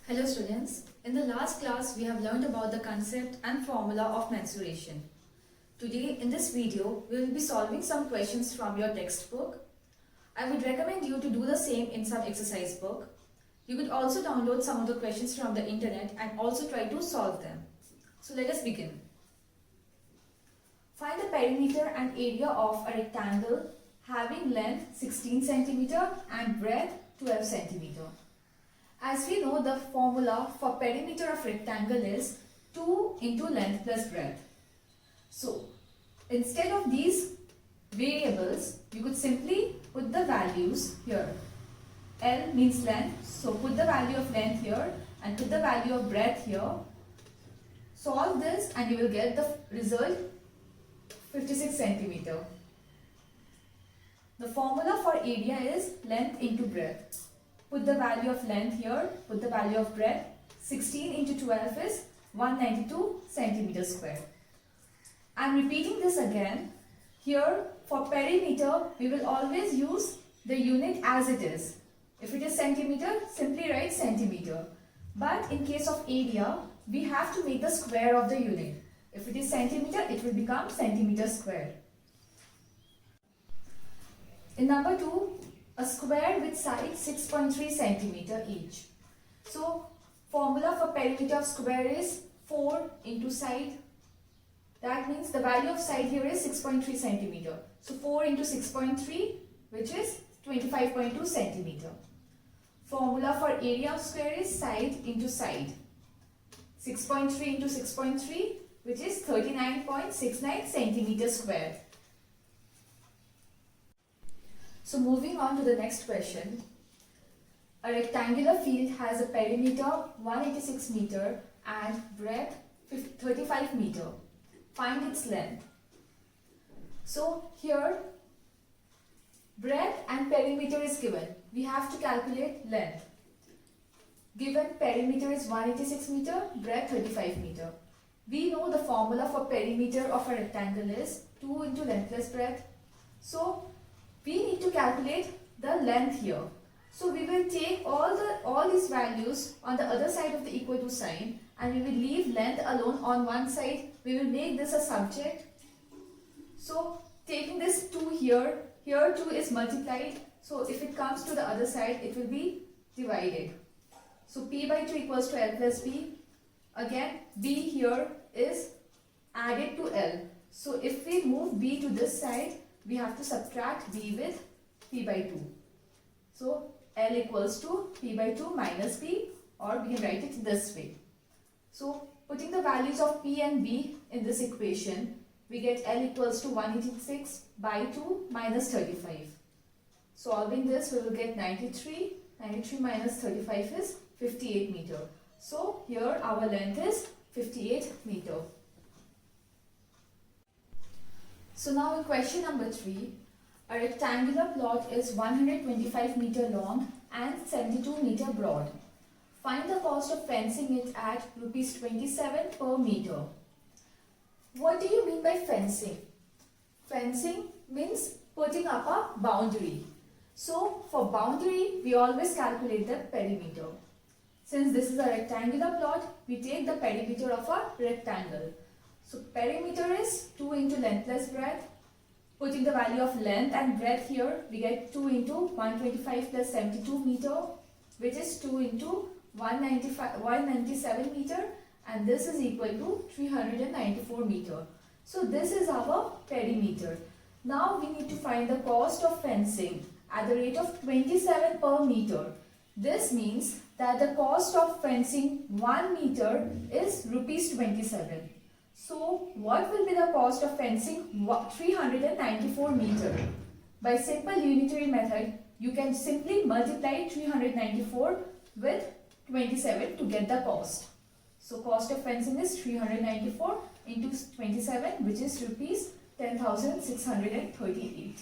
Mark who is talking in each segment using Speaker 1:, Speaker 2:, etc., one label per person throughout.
Speaker 1: Hello students, in the last class we have learned about the concept and formula of mensuration. Today in this video we will be solving some questions from your textbook. I would recommend you to do the same in some exercise book. You could also download some of the questions from the internet and also try to solve them. So let us begin. Find the perimeter and area of a rectangle having length 16 cm and breadth 12 cm. As we know, the formula for perimeter of rectangle is 2 into length plus breadth. So, instead of these variables, you could simply put the values here. L means length, so put the value of length here and put the value of breadth here. Solve this and you will get the result 56 centimeter. The formula for area is length into breadth. Put the value of length here, put the value of breadth. 16 into 12 is 192 centimeters square. I am repeating this again. Here for perimeter, we will always use the unit as it is. If it is centimeter, simply write centimeter. But in case of area, we have to make the square of the unit. If it is centimeter, it will become centimeter square. In number 2, a square with sides 6.3 centimeter each. So, formula for perimeter of square is 4 into side. That means the value of side here is 6.3 centimeter. So, 4 into 6.3, which is 25.2 centimeter. Formula for area of square is side into side. 6.3 into 6.3, which is 39.69 centimeter square. So moving on to the next question. A rectangular field has a perimeter 186 meter and breadth 35 meter. Find its length. So here breadth and perimeter is given. We have to calculate length. Given perimeter is 186 meter, breadth 35 meter. We know the formula for perimeter of a rectangle is 2 into length plus breadth. So we need to calculate the length here. So we will take all these values on the other side of the equal to sign and we will leave length alone on one side. We will make this a subject. So taking this 2 here, here 2 is multiplied. So if it comes to the other side, it will be divided. So p by 2 equals to L plus b. Again, b here is added to L. So if we move b to this side, we have to subtract b with p by 2. So L equals to p by 2 minus b, or we can write it this way. So putting the values of p and b in this equation, we get L equals to 186 by 2 minus 35. Solving this, we will get 93. 93 minus 35 is 58 meter. So here our length is 58 meter. So now in question number 3, a rectangular plot is 125 meter long and 72 meter broad. Find the cost of fencing it at rupees 27 per meter. What do you mean by fencing? Fencing means putting up a boundary. So for boundary, we always calculate the perimeter. Since this is a rectangular plot, we take the perimeter of a rectangle. So perimeter is 2 into length plus breadth. Putting the value of length and breadth here, we get 2 into 125 plus 72 meter, which is 2 into 197 meter, and this is equal to 394 meter. So this is our perimeter. Now we need to find the cost of fencing at the rate of 27 per meter. This means that the cost of fencing 1 meter is rupees 27. So, what will be the cost of fencing 394 meter? By simple unitary method, you can simply multiply 394 with 27 to get the cost. So, cost of fencing is 394 into 27, which is rupees 10,638.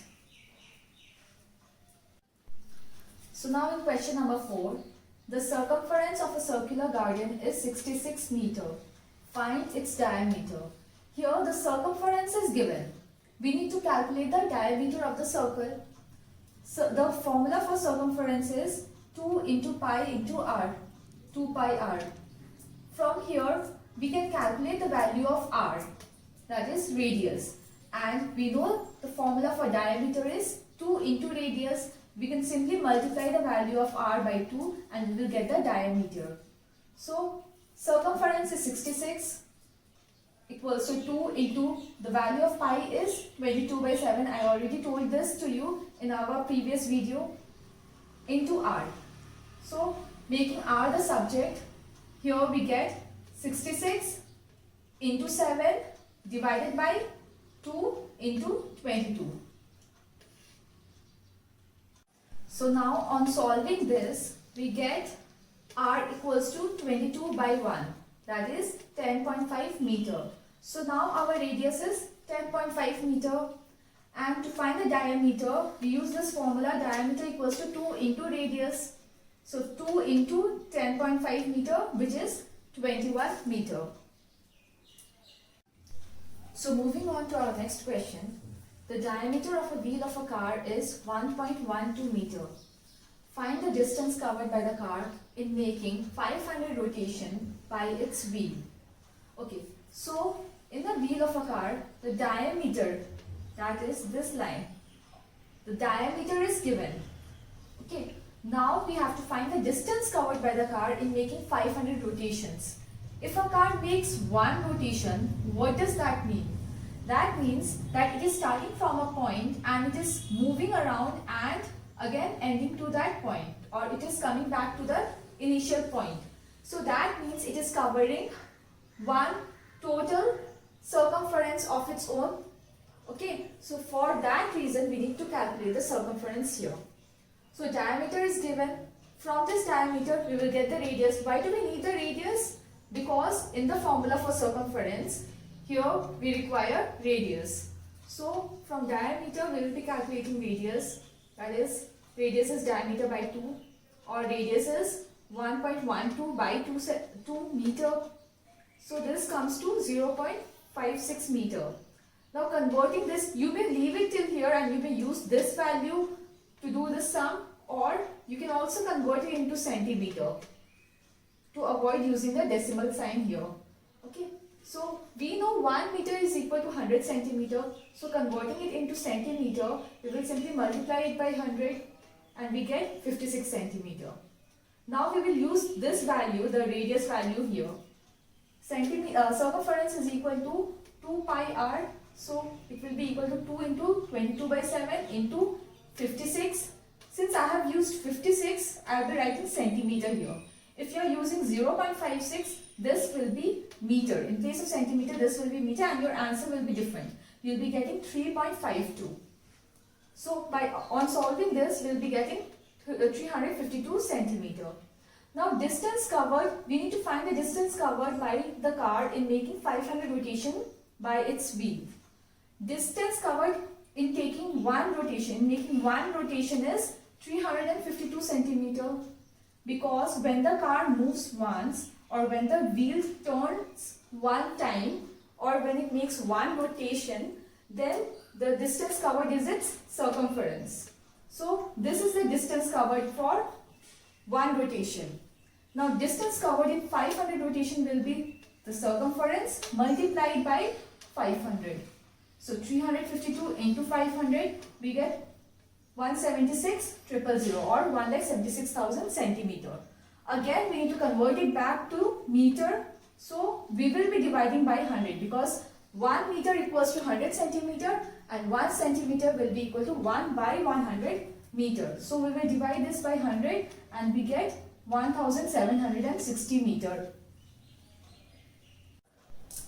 Speaker 1: So, now in question number 4, the circumference of a circular garden is 66 meter. Find its diameter. Here the circumference is given. We need to calculate the diameter of the circle. So the formula for circumference is 2 into pi into r. 2 pi r. From here, we can calculate the value of r, that is radius. And we know the formula for diameter is 2 into radius. We can simply multiply the value of r by 2 and we will get the diameter. So, circumference is 66 equals to 2 into the value of pi is 22 by 7. I already told this to you in our previous video, into r. So, making r the subject, here we get 66 into 7 divided by 2 into 22. So now on solving this, we get r equals to 22 by 1, that is 10.5 meter. So now our radius is 10.5 meter, and to find the diameter, we use this formula, diameter equals to 2 into radius. So 2 into 10.5 meter, which is 21 meter. So moving on to our next question. The diameter of a wheel of a car is 1.12 meter. Find the distance covered by the car in making 500 rotation by its wheel. Okay, so in the wheel of a car, the diameter, that is this line, the diameter is given. Okay, now we have to find the distance covered by the car in making 500 rotations. If a car makes one rotation, what does that mean? That means that it is starting from a point and it is moving around and again ending to that point, or it is coming back to the initial point. So that means it is covering one total circumference of its own. Okay, so for that reason we need to calculate the circumference here. So diameter is given. From this diameter we will get the radius. Why do we need the radius? Because in the formula for circumference, here we require radius. So from diameter we will be calculating radius, that is radius is diameter by 2, or radius is 1.12 by 2 meter. So this comes to 0.56 meter. Now converting this, you may leave it till here and you may use this value to do the sum, or you can also convert it into centimeter to avoid using the decimal sign here. Okay. So we know 1 meter is equal to 100 centimeter. So converting it into centimeter, we will simply multiply it by 100 and we get 56 centimeter. Now we will use this value, the radius value here. Circumference is equal to 2 pi r. So it will be equal to 2 into 22 by 7 into 56. Since I have used 56, I will be writing centimeter here. If you are using 0.56, this will be meter. In place of centimeter, this will be meter, and your answer will be different. You will be getting 3.52. So on solving this, we will be getting 352 centimeter. Now distance covered, we need to find the distance covered by the car in making 500 rotation by its wheel. Distance covered in taking one rotation, making one rotation is 352 centimeter. Because when the car moves once, or when the wheel turns one time, or when it makes one rotation, then the distance covered is its circumference. So this is the distance covered for one rotation. Now distance covered in 500 rotation will be the circumference multiplied by 500. So 352 into 500, we get 176,000 or 1,76,000 centimeter. Again we need to convert it back to meter. So we will be dividing by 100 because 1 meter equals to 100 centimeter and 1 centimeter will be equal to 1 by 100 meter. So we will divide this by 100 and we get 1760 meter.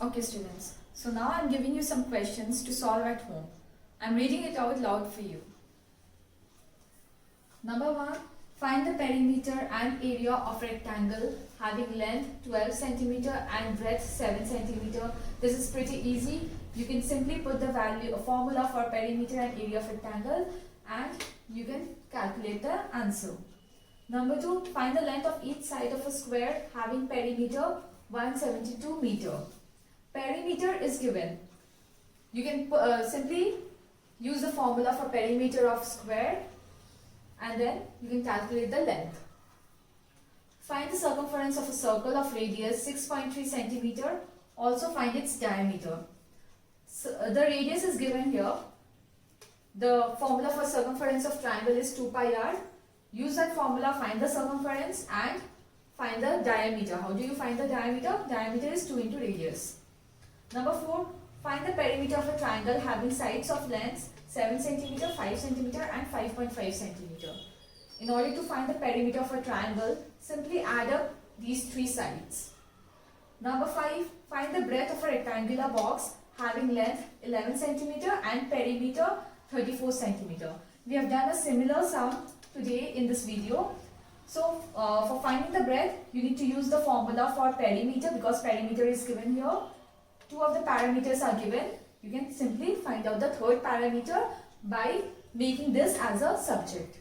Speaker 1: Okay students, so now I am giving you some questions to solve at home. I am reading it out loud for you. Number 1. Find the perimeter and area of rectangle having length 12 centimeter and breadth 7 centimeter. This is pretty easy. You can simply put the formula for perimeter and area of rectangle and you can calculate the answer. Number 2. Find the length of each side of a square having perimeter 172 meter. Perimeter is given. You can simply use the formula for perimeter of square and then you can calculate the length. Find the circumference of a circle of radius 6.3 centimeter. Also find its diameter. So, the radius is given here. The formula for circumference of triangle is 2 pi r. Use that formula, find the circumference and find the diameter. How do you find the diameter? Diameter is 2 into radius. Number 4. Find the perimeter of a triangle having sides of lengths 7 cm, 5 cm and 5.5 cm. In order to find the perimeter of a triangle, simply add up these three sides. Number 5. Find the breadth of a rectangular box having length 11 cm and perimeter 34 cm. We have done a similar sum today in this video. So, for finding the breadth, you need to use the formula for perimeter because perimeter is given here. Two of the parameters are given. You can simply find out the third parameter by making this as a subject.